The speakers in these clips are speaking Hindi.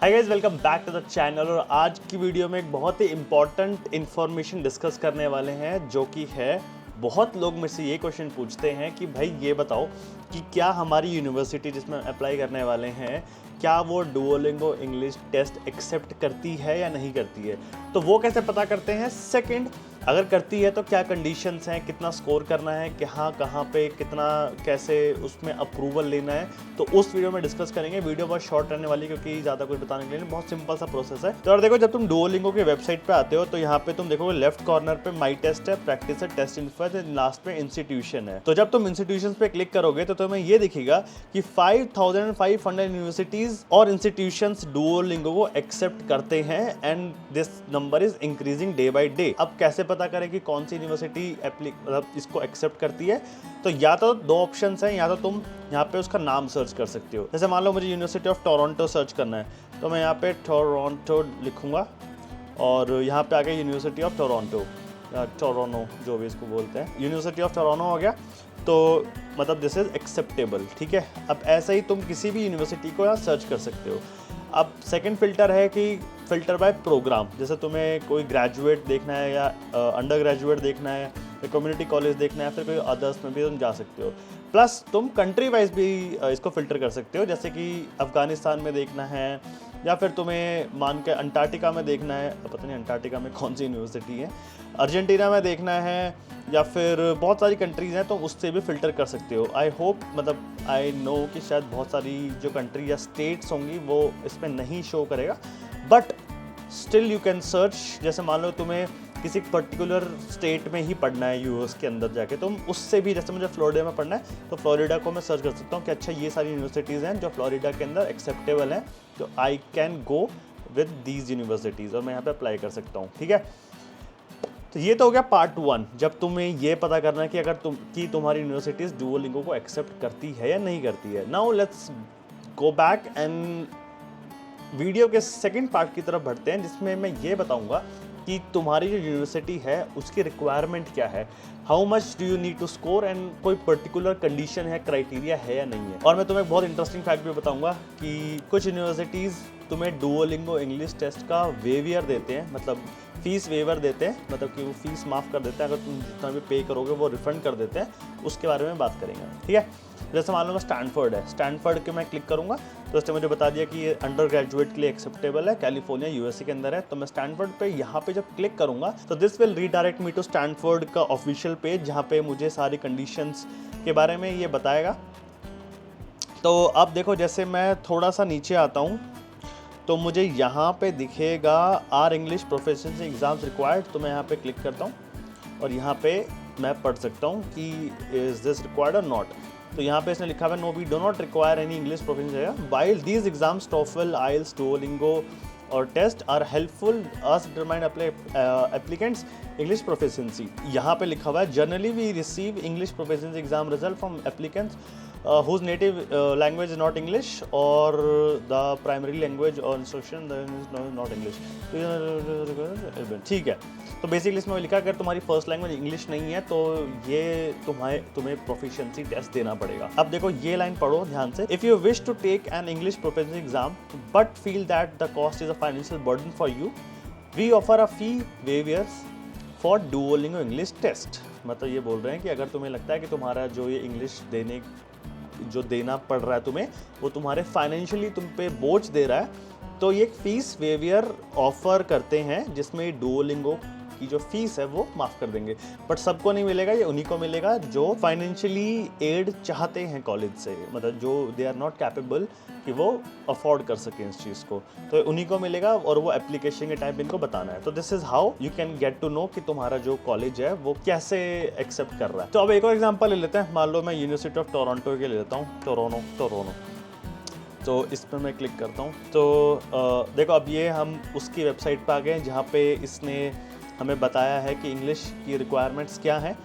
Hi guys, welcome back to the channel. और आज की वीडियो में एक बहुत ही इम्पॉर्टेंट इन्फॉर्मेशन डिस्कस करने वाले हैं, जो कि है बहुत लोग मेरे से ये क्वेश्चन पूछते हैं कि भाई ये बताओ कि क्या हमारी यूनिवर्सिटी जिसमें अप्लाई करने वाले हैं, क्या वो डुओलिंगो इंग्लिश टेस्ट एक्सेप्ट करती है या नहीं करती है। तो वो कैसे पता करते हैं। सेकंड, अगर करती है तो क्या कंडीशंस हैं, कितना स्कोर करना है, कहाँ पे कितना, कैसे उसमें अप्रूवल लेना है, तो उस वीडियो में डिस्कस करेंगे। वीडियो बहुत शॉर्ट रहने वाली क्योंकि ज़्यादा कुछ बताने के लिए नहीं, बहुत सिंपल सा प्रोसेस है। तो और देखो, जब तुम डुओलिंगो की वेबसाइट पे आते हो तो यहाँ पे तुम देखोगे लेफ्ट कॉर्नर पे माई टेस्ट है, प्रैक्टिस है, टेस्ट इन्फो है, लास्ट में इंस्टीट्यूशन है। तो जब तुम इंस्टीट्यूशन पे क्लिक करोगे तो तुम्हें ये दिखेगा कि 5500 यूनिवर्सिटीज और इंस्टीट्यूशंस डुओलिंगो को एक्सेप्ट करते हैं and this number is increasing day by day. अब कैसे पता करें कि कौन सी यूनिवर्सिटी मतलब इसको एक्सेप्ट करती है। तो या तो दो ऑप्शंस हैं, या तो तुम यहाँ पे उसका नाम सर्च कर सकते हो। जैसे मान लो मुझे यूनिवर्सिटी ऑफ टोरंटो सर्च करना है, तो मैं यहाँ पे टोरंटो लिखूंगा और यहाँ पे आ गया यूनिवर्सिटी ऑफ टोरंटो या टोरोनो, जो भी इसको बोलते हैं। यूनिवर्सिटी ऑफ टोरंटो हो गया, तो मतलब दिस इज एक्सेप्टेबल। ठीक है, अब ऐसे ही तुम किसी भी यूनिवर्सिटी को यहाँ सर्च कर सकते हो। अब सेकंड फिल्टर है कि फ़िल्टर बाय प्रोग्राम। जैसे तुम्हें कोई ग्रेजुएट देखना है या अंडर ग्रेजुएट देखना है या कम्युनिटी कॉलेज देखना है, फिर कोई अदर्स में भी तुम जा सकते हो। प्लस तुम कंट्री वाइज भी इसको फ़िल्टर कर सकते हो, जैसे कि अफ़गानिस्तान में देखना है या फिर तुम्हें मान के अंटार्कटिका में देखना है, पता नहीं अंटार्कटिका में कौन सी यूनिवर्सिटी है, अर्जेंटीना में देखना है, या फिर बहुत सारी कंट्रीज़ हैं तो उससे भी फ़िल्टर कर सकते हो। आई होप, मतलब आई नो कि शायद बहुत सारी जो कंट्री या स्टेट्स होंगी वो इसमें नहीं शो करेगा, but still you can search. जैसे मान लो तुम्हें किसी पर्टिकुलर स्टेट में ही पढ़ना है यूएस के अंदर जाके, तुम उससे भी, जैसे मुझे फ्लोरिडा में पढ़ना है तो फ्लोरिडा को मैं सर्च कर सकता हूँ कि अच्छा ये सारी यूनिवर्सिटीज़ हैं जो फ्लोरिडा के अंदर एक्सेप्टेबल हैं, तो I can go with these universities और मैं यहाँ पे अप्लाई कर सकता हूँ। ठीक है, तो ये तो हो गया पार्ट 1, जब तुम्हें ये पता करना है कि अगर तुम्हारी यूनिवर्सिटीज़ डुओलिंगो को एक्सेप्ट करती है या नहीं करती है। Now let's go back and video के सेकंड पार्ट की तरफ बढ़ते हैं, जिसमें मैं ये बताऊंगा कि तुम्हारी जो यूनिवर्सिटी है उसकी रिक्वायरमेंट क्या है, how much do you need to score, and कोई पर्टिकुलर कंडीशन है, क्राइटेरिया है या नहीं है। और मैं तुम्हें एक बहुत इंटरेस्टिंग फैक्ट भी बताऊंगा कि कुछ यूनिवर्सिटीज़ तुम्हें डुओलिंगो इंग्लिश टेस्ट का वेवियर देते हैं, मतलब फ़ीस वेवर देते हैं, मतलब कि वो फ़ीस माफ़ कर देते हैं, अगर तुम जितना भी पे करोगे वो रिफ़ंड कर देते हैं। उसके बारे में बात करेंगे। ठीक है, जैसे मान लो मैं स्टैनफोर्ड है, स्टैनफोर्ड के मैं क्लिक करूंगा तो उसने मुझे बता दिया कि ये अंडर ग्रेजुएट के लिए एक्सेप्टेबल है, कैलिफोर्निया यूएसए के अंदर है। तो मैं स्टैनफोर्ड पे यहाँ पे जब क्लिक करूंगा तो this will redirect me to Stanford का ऑफिशियल पेज, जहाँ पे मुझे सारी कंडीशंस के बारे में ये बताएगा। तो अब देखो, जैसे मैं थोड़ा सा नीचे आता हूँ तो मुझे यहाँ पे दिखेगा are English proficiency exams required. तो मैं यहाँ पे क्लिक करता हूँ और यहाँ पे मैं पढ़ सकता हूँ कि इज दिस रिक्वायर्ड और नॉट। तो यहाँ पे इसने लिखा हुआ है no we do not require any English proficiency while these exams TOEFL, IELTS, Duolingo और test are helpful us determine applicants English proficiency. यहाँ पे लिखा हुआ है generally we receive English proficiency exam result from applicants whose native language is not English or the primary language or instruction is not English। ठीक है, तो बेसिकली इसमें लिखा अगर तुम्हारी फर्स्ट लैंग्वेज इंग्लिश नहीं है तो ये तुम्हें प्रोफिशिएंसी टेस्ट देना पड़ेगा। अब देखो ये लाइन पढ़ो ध्यान से। If you wish to take an English proficiency exam but feel that the cost is a financial burden for you, we offer a fee waivers for Duolingo English test. मतलब ये बोल रहे हैं कि अगर तुम्हें लगता है कि तुम्हारा जो ये इंग्लिश देना पड़ रहा है तुम्हें, वो तुम्हारे फाइनेंशियली तुम पे बोझ दे रहा है, तो ये एक फीस वेवियर ऑफर करते हैं जिसमें डुओलिंगो की जो फीस है वो माफ़ कर देंगे। बट सबको नहीं मिलेगा, ये उन्हीं को मिलेगा जो फाइनेंशियली एड चाहते हैं कॉलेज से, मतलब जो दे आर नॉट कैपेबल कि वो अफोर्ड कर सकें इस चीज़ को, तो उन्हीं को मिलेगा और वो एप्लीकेशन के टाइप इनको बताना है। तो this is how you can get to know कि तुम्हारा जो कॉलेज है वो कैसे एक्सेप्ट कर रहा है। तो अब एक और एग्जाम्पल ले लेते हैं। मान लो मैं यूनिवर्सिटी ऑफ टोरंटो के ले लेता हूँ, टोरोनो। तो इस पर मैं क्लिक करता हूँ तो देखो अब ये हम उसकी वेबसाइट पर आ गए जहाँ पे इसने हमें बताया है कि इंग्लिश की रिक्वायरमेंट्स क्या हैं।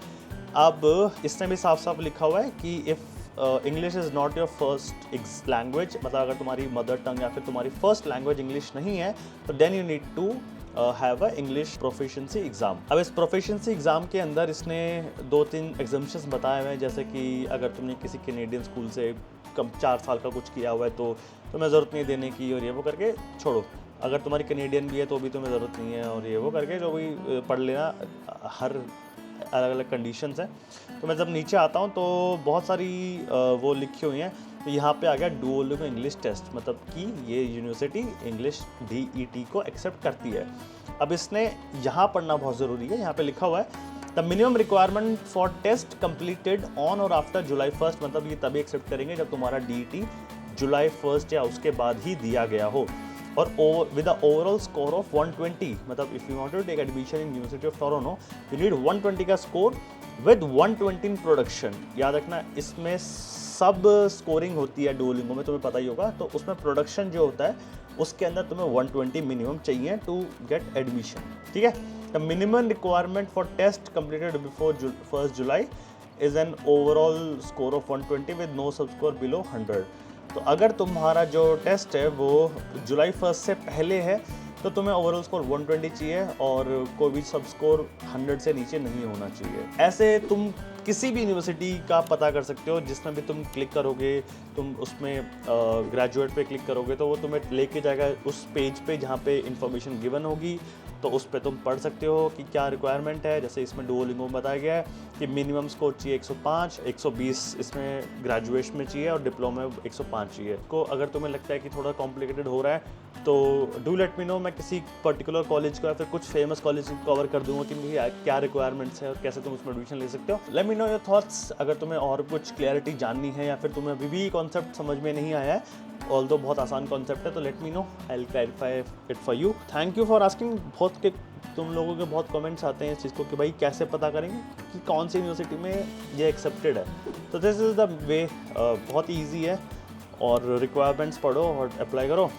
अब इसने भी साफ साफ लिखा हुआ है कि if English is not your first language, मतलब अगर तुम्हारी मदर टंग या फिर तुम्हारी फर्स्ट लैंग्वेज इंग्लिश नहीं है तो then you need to have a English proficiency exam. अब इस प्रोफिशिएंसी एग्ज़ाम के अंदर इसने 2-3 एग्जाम्पशंस बताए हुए हैं, जैसे कि अगर तुमने किसी कैनेडियन स्कूल से कम 4 साल का कुछ किया हुआ है तो तुम्हें ज़रूरत नहीं देने की, और ये वो करके छोड़ो। अगर तुम्हारी कैनेडियन भी है तो भी तुम्हें ज़रूरत नहीं है, और ये वो करके जो भी पढ़ लेना, हर अलग अलग कंडीशंस हैं। तो मैं जब नीचे आता हूँ तो बहुत सारी वो लिखी हुई हैं। तो यहाँ पे आ गया डुओलिंगो इंग्लिश टेस्ट, मतलब कि ये यूनिवर्सिटी इंग्लिश DET को एक्सेप्ट करती है। अब इसने यहाँ पढ़ना बहुत ज़रूरी है, यहाँ पे लिखा हुआ है the minimum requirement for test completed on or after July 1, मतलब ये तभी एक्सेप्ट करेंगे जब तुम्हारा DET जुलाई 1 या उसके बाद ही दिया गया हो, और with a overall score of 120, मतलब if you want to take admission in University of Toronto you need 120 का स्कोर विद 120 इन प्रोडक्शन। याद रखना, इसमें सब स्कोरिंग होती है डुओलिंगो में, तुम्हें पता ही होगा। तो उसमें प्रोडक्शन जो होता है उसके अंदर तुम्हें 120 मिनिमम चाहिए टू गेट एडमिशन, ठीक है। The minimum requirement for test completed before 1 July is an overall score of 120 with no sub score below 100। तो अगर तुम्हारा जो टेस्ट है वो जुलाई 1 से पहले है तो तुम्हें ओवरऑल स्कोर 120 चाहिए, और कोई भी सब स्कोर 100 से नीचे नहीं होना चाहिए। ऐसे तुम किसी भी यूनिवर्सिटी का पता कर सकते हो, जिसमें भी तुम क्लिक करोगे, तुम उसमें ग्रेजुएट पे क्लिक करोगे तो वो तुम्हें लेके जाएगा उस पेज पे जहाँ पे इंफॉर्मेशन गिवन होगी। तो उस पर तुम पढ़ सकते हो कि क्या रिक्वायरमेंट है। जैसे इसमें डुओलिंगो में बताया गया है कि मिनिमम स्कोर चाहिए 105, 120 इसमें ग्रेजुएशन में चाहिए, और डिप्लोमा में 105 चाहिए। को अगर तुम्हें लगता है कि थोड़ा कॉम्प्लिकेटेड हो रहा है तो डू लेट मी नो, मैं किसी पर्टिकुलर कॉलेज का या फिर कुछ फेमस कॉलेज को कवर कर दूंगा कि भैया क्या रिक्वायरमेंट्स है और कैसे तुम उसमें एडमिशन ले सकते हो। Let me know your thoughts. अगर तुम्हें और कुछ क्लैरिटी जाननी है या फिर तुम्हें अभी भी कॉन्सेप्ट समझ में नहीं आया है, ऑल्दो बहुत आसान कॉन्सेप्ट है, तो let me know, I will clarify it for you. Thank you for asking. बहुत के तुम लोगों के बहुत कमेंट्स आते हैं इस चीज़ को कि भाई कैसे पता करेंगे कि कौन सी यूनिवर्सिटी में ये एक्सेप्टेड है। तो दिस इज़ द वे, बहुत ईजी है, और रिक्वायरमेंट्स पढ़ो और अप्लाई करो।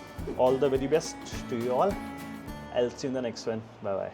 All the very best to you all. I will see you in the next one. Bye bye.